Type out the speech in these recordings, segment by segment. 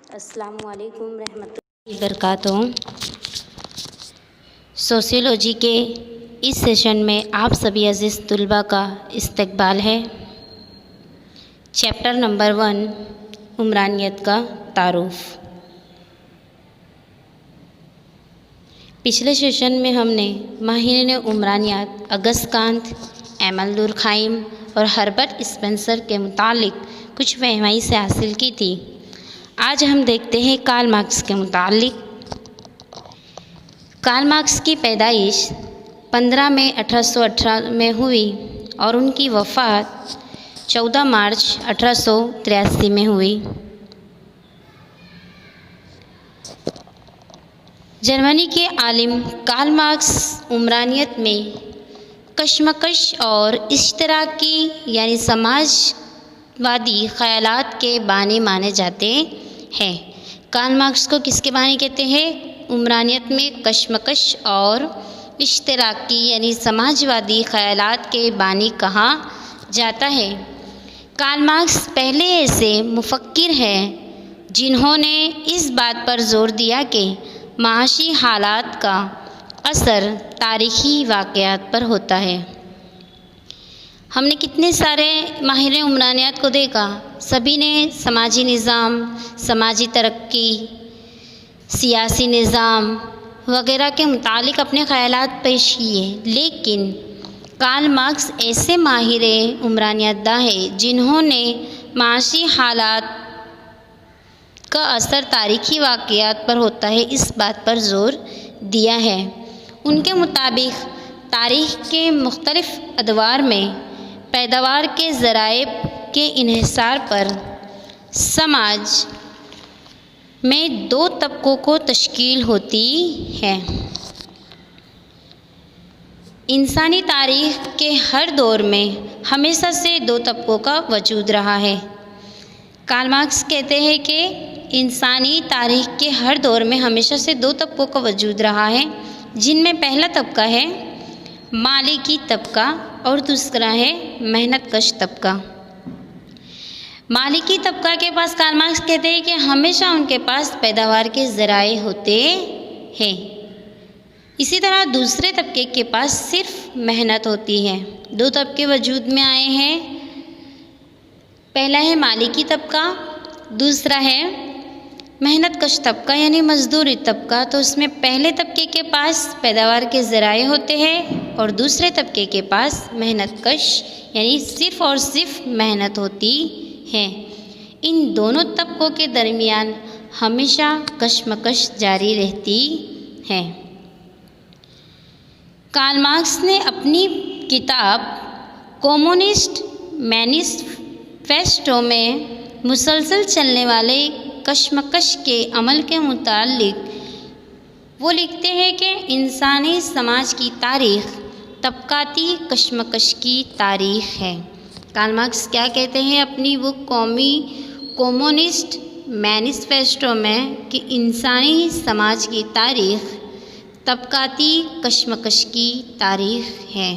अस्सलामुअलैकुम रहमतुल्लाहि वबरकातुहू। सोशियोलॉजी के इस सेशन में आप सभी अज़ीज़ तुलबा का इस्तकबाल है। चैप्टर नंबर 1 उमरानियत का तारुफ। पिछले सेशन में हमने माहिरीन उमरानियत अगस्त कांत, एमल दुरखाइम और हर्बर्ट स्पेंसर के मुतालिक कुछ रहनुमाई से हासिल की थी। आज हम देखते हैं कार्ल मार्क्स के मुतालिक। कार्ल मार्क्स की पैदाइश 15 मई 1818 में हुई और उनकी वफ़ात 14 मार्च 1883 में हुई। जर्मनी के आलिम कार्ल मार्क्स उमरानियत में कशमकश और इश्तराकी यानी समाजवादी ख़यालात के बानी माने जाते हैं। कार्ल मार्क्स को किसके बानी कहते हैं? उमरानियत में कशमकश और इश्तराकी यानी समाजवादी ख़यालात के बानी कहा जाता है। कार्ल मार्क्स पहले ऐसे मुफक्किर हैं जिन्होंने इस बात पर जोर दिया कि माशी हालात का असर तारीख़ी वाक़यात पर होता है। हमने कितने सारे माहिर उमरानियत को देखा, सभी ने समाजी निज़ाम, समाजी तरक्की, सियासी निज़ाम वग़ैरह के मुतालिक अपने ख़यालात पेश किए, लेकिन कार्ल मार्क्स ऐसे माहिर उमरानियत है जिन्होंने माशी हालात का असर तारीख़ी वाक़यात पर होता है इस बात पर ज़ोर दिया है। उनके मुताबिक तारीख़ के मुख्तलिफ़ अदवार में पैदावार के ज़राए के इन्हिसार पर समाज में दो तबकों को तश्कील होती है। इंसानी तारीख़ के हर दौर में हमेशा से दो तबकों का वजूद रहा है। कार्ल मार्क्स कहते हैं कि इंसानी तारीख़ के हर दौर में हमेशा से दो तबकों का वजूद रहा है, जिनमें पहला तबका है मालिकी तबका और दूसरा है मेहनतकश तबका। मालिकी तबका के पास कार्ल मार्क्स कहते हैं कि हमेशा उनके पास पैदावार के ज़राए होते हैं। इसी तरह दूसरे तबके के पास सिर्फ मेहनत होती है। दो तबके वजूद में आए हैं, पहला है मालिकी तबका, दूसरा है मेहनतकश तबका यानी मजदूरी तबका। तो उसमें पहले तबके के पास पैदावार के ज़राए होते हैं और दूसरे तबके के पास मेहनतकश यानी सिर्फ़ और सिर्फ मेहनत होती है। इन दोनों तबकों के दरमियान हमेशा कशमकश जारी रहती है। कार्ल मार्क्स ने अपनी किताब कम्युनिस्ट मैनिफेस्टो में मुसलसल चलने वाले कशमकश के अमल के मुतालिक वो लिखते हैं कि इंसानी समाज की तारीख़ तबकाती कशमकश की तारीख़ है। कार्ल मार्क्स क्या कहते हैं अपनी वो कम्युनिस्ट मैनिफेस्टो में कि इंसानी समाज की तारीख़ तबकाती कशमकश की तारीख़ है।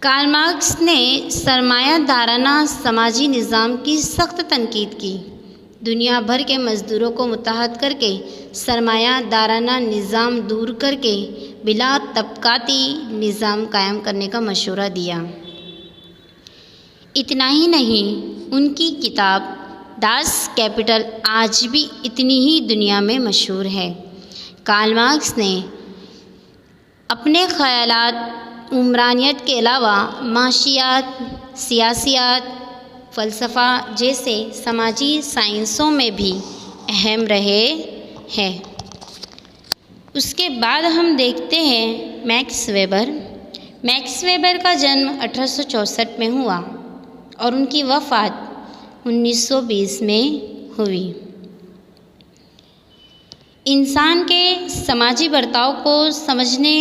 कार्ल मार्क्स ने सरमायादाराना समाजी निज़ाम की सख्त तनकीद की। दुनिया भर के मज़दूरों को मुत्तहद करके सरमायादाराना निज़ाम दूर करके बिला तबकाती निज़ाम कायम करने का मशवरा दिया। इतना ही नहीं, उनकी किताब दास कैपिटल आज भी इतनी ही दुनिया में मशहूर है। कार्ल मार्क्स ने अपने ख़यालात उमरानियत के अलावा माशियात, सियासियात, फ़लसफ़ा जैसे समाजी साइंसों में भी अहम रहे हैं। उसके बाद हम देखते हैं मैक्स वेबर। मैक्स वेबर का जन्म 1864 में हुआ और उनकी वफ़ात 1920 में हुई। इंसान के समाजी बर्ताव को समझने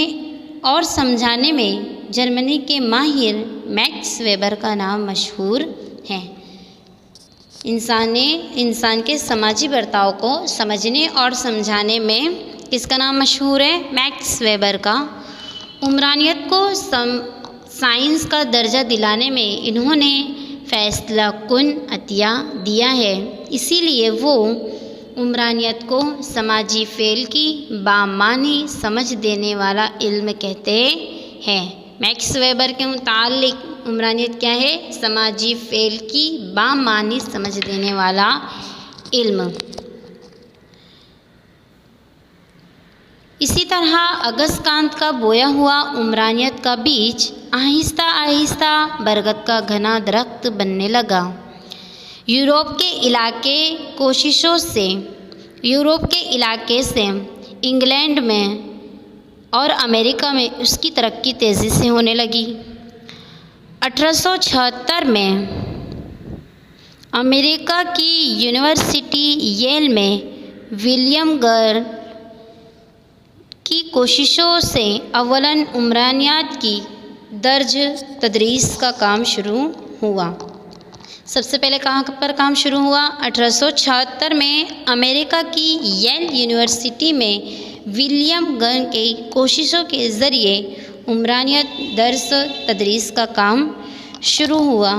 और समझाने में जर्मनी के माहिर मैक्स वेबर का नाम मशहूर है। इंसान के समाजी बर्ताव को समझने और समझाने में किसका नाम मशहूर है? मैक्स वेबर का। उमरानियत को साइंस का दर्जा दिलाने में इन्होंने फ़ैसला कुन अतिया दिया है। इसीलिए वो उमरानियत को समाजी फेल की बामानी समझ देने वाला इल्म कहते हैं। मैक्स वेबर के मुतालिक उमरानियत क्या है? समाजी फेल की बामानी समझ देने वाला इल्म। इसी तरह अगस्त कांत का बोया हुआ उमरानियत का बीज आहिस्ता आहिस्ता बरगद का घना दरख्त बनने लगा। यूरोप के इलाके से इंग्लैंड में और अमेरिका में उसकी तरक्की तेज़ी से होने लगी। 1876 में अमेरिका की यूनिवर्सिटी येल में विलियम गर की कोशिशों से अव्वलन उमरानियत की दर्ज तदरीस का काम शुरू हुआ। सबसे पहले कहाँ पर काम शुरू हुआ? 1876 में अमेरिका की येल यूनिवर्सिटी में विलियम गन की कोशिशों के ज़रिए उमरानियत दर्स तदरीस का काम शुरू हुआ।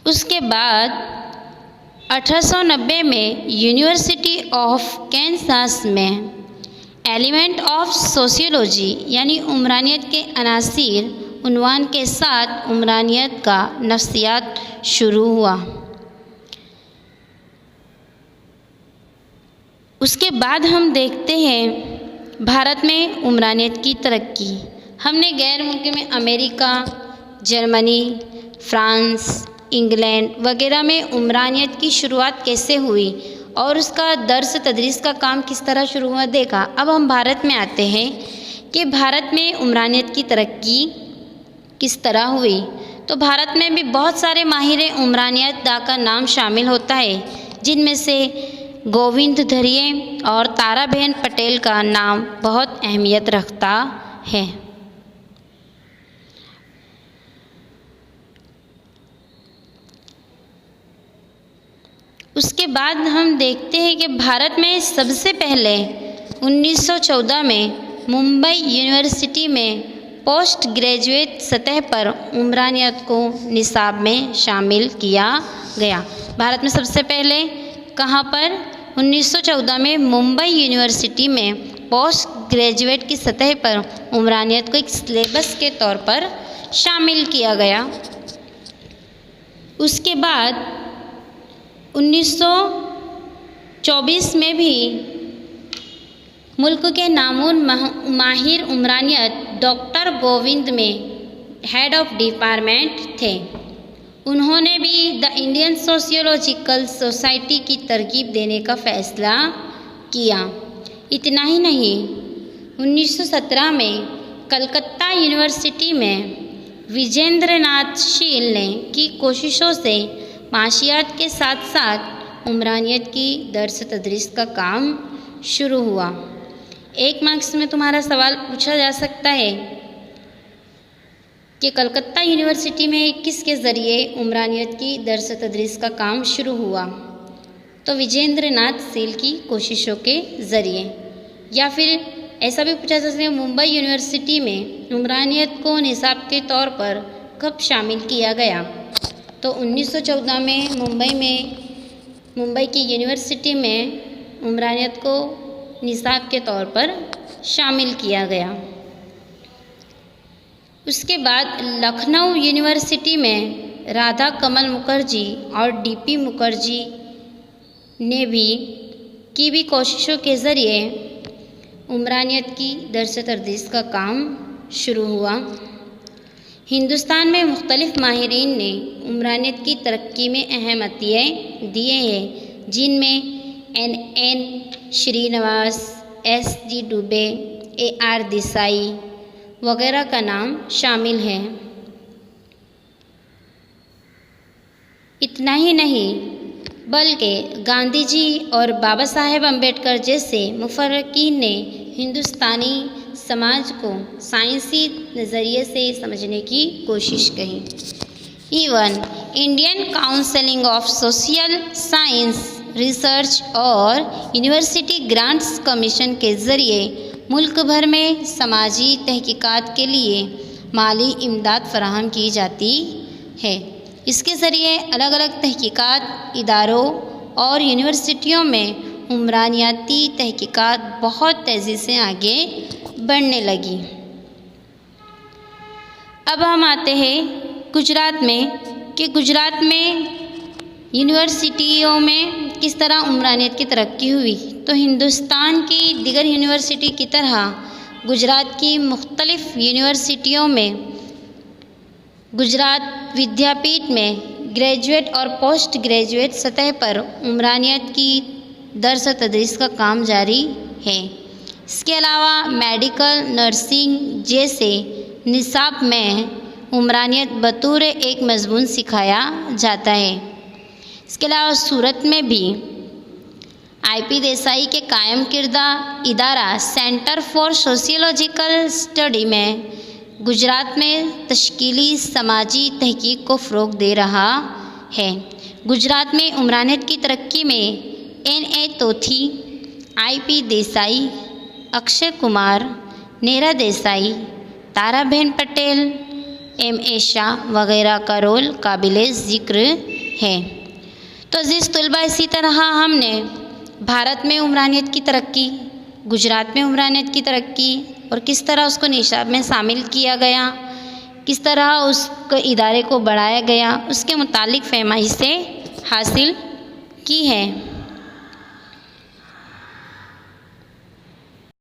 उसके बाद 1890 में यूनिवर्सिटी ऑफ कैंसास में एलिमेंट ऑफ सोशियोलॉजी यानी उमरानियत के अनासिर उन्वान के साथ उमरानियत का नफ्सियात शुरू हुआ। उसके बाद हम देखते हैं भारत में उमरानियत की तरक्की। हमने गैर मुल्क में अमेरिका, जर्मनी, फ्रांस, इंग्लैंड वगैरह में उमरानियत की शुरुआत कैसे हुई और उसका दर्स तदरीस का काम किस तरह शुरू हुआ देखा। अब हम भारत में आते हैं कि भारत में उमरानियत की तरक्की किस तरह हुई। तो भारत में भी बहुत सारे माहिर उमरानियत का नाम शामिल होता है, जिनमें से गोविंद धरिये और ताराबेन पटेल का नाम बहुत अहमियत रखता है। उसके बाद हम देखते हैं कि भारत में सबसे पहले 1914 में मुंबई यूनिवर्सिटी में पोस्ट ग्रेजुएट सतह पर उमरानियत को निसाब में शामिल किया गया। भारत में सबसे पहले कहाँ पर? 1914 में मुंबई यूनिवर्सिटी में पोस्ट ग्रेजुएट की सतह पर उमरानियत को एक सिलेबस के तौर पर शामिल किया गया। उसके बाद 1924 में भी मुल्क के नामून माहिर उमरानियत डॉक्टर गोविंद में हेड ऑफ डिपार्टमेंट थे। उन्होंने भी द इंडियन सोशियोलॉजिकल सोसाइटी की तरकीब देने का फैसला किया। इतना ही नहीं, 1917 में कलकत्ता यूनिवर्सिटी में विजेंद्रनाथ शील ने की कोशिशों से माशियात के साथ साथ उमरानियत की दर्स तदरीस का काम शुरू हुआ। एक मार्क्स में तुम्हारा सवाल पूछा जा सकता है कि कलकत्ता यूनिवर्सिटी में किसके ज़रिए उमरानियत की दर्स तदरीस का काम शुरू हुआ? तो विजेंद्रनाथ शील की कोशिशों के ज़रिए। या फिर ऐसा भी पूछा जा सकता है मुंबई यूनिवर्सिटी में उमरानियत को निसाब के तौर पर कब शामिल किया गया? तो 1914 में मुंबई की यूनिवर्सिटी में उमरानियत को निसाब के तौर पर शामिल किया गया। उसके बाद लखनऊ यूनिवर्सिटी में राधा कमल मुखर्जी और डीपी मुखर्जी ने भी कोशिशों के ज़रिए उमरानियत की दर्स तदरीस का काम शुरू हुआ। हिंदुस्तान में मुख्तलिफ माहिरीन ने उमरानियत की तरक्की में अहम अतिये दिए हैं, जिनमें N. श्रीनिवास, S.G. डुबे, A.R. देसाई वगैरह का नाम शामिल है। इतना ही नहीं बल्कि गांधी जी और बाबा साहेब अम्बेडकर जैसे मुफर्रिकीन ने हिंदुस्तानी समाज को साइंसी नज़रिए से समझने की कोशिश की। Even Indian council of social science research और यूनिवर्सिटी ग्रांट्स कमीशन के ज़रिए मुल्क भर में समाजी तहकीकात के लिए माली इमदाद फराहम की जाती है। इसके ज़रिए अलग अलग तहकीकात इदारों और यूनिवर्सिटियों में उमरानियाती तहकीकात बहुत तेज़ी से आगे बढ़ने लगी। अब हम आते हैं गुजरात में कि गुजरात में यूनिवर्सिटियों में किस तरह उमरानियत की तरक्की हुई। तो हिंदुस्तान की दीगर यूनिवर्सिटी की तरह गुजरात की मुख्तलिफ़ यूनिवर्सिटियों में गुजरात विद्यापीठ में ग्रेजुएट और पोस्ट ग्रेजुएट सतह पर उमरानियत की दर्स तदरीस का काम जारी है। इसके अलावा मेडिकल, नर्सिंग जैसे निसाब में उमरानियत बतौर एक मज़मून सिखाया जाता है। इसके अलावा सूरत में भी IP देसाई के कायम किरदा इदारा सेंटर फॉर सोशियोलॉजिकल स्टडी में गुजरात में तश्कीली समाजी तहकीक को फ़रोग़ दे रहा है। गुजरात में उमरानियत की तरक्की में NA तोथी, IP Desai, Akshay Kumar, नेरा Desai, Taraben Patel, MA Shah वगैरह का रोल काबिले ज़िक्र है। तो अज़ीज़ तलबा, इसी तरह हमने भारत में उमरानियत की तरक्की, गुजरात में उमरानियत की तरक्की और किस तरह उसको निसाब में शामिल किया गया, किस तरह उस इदारे को बढ़ाया गया, उसके मुतालिक फहमाइशें हासिल की है।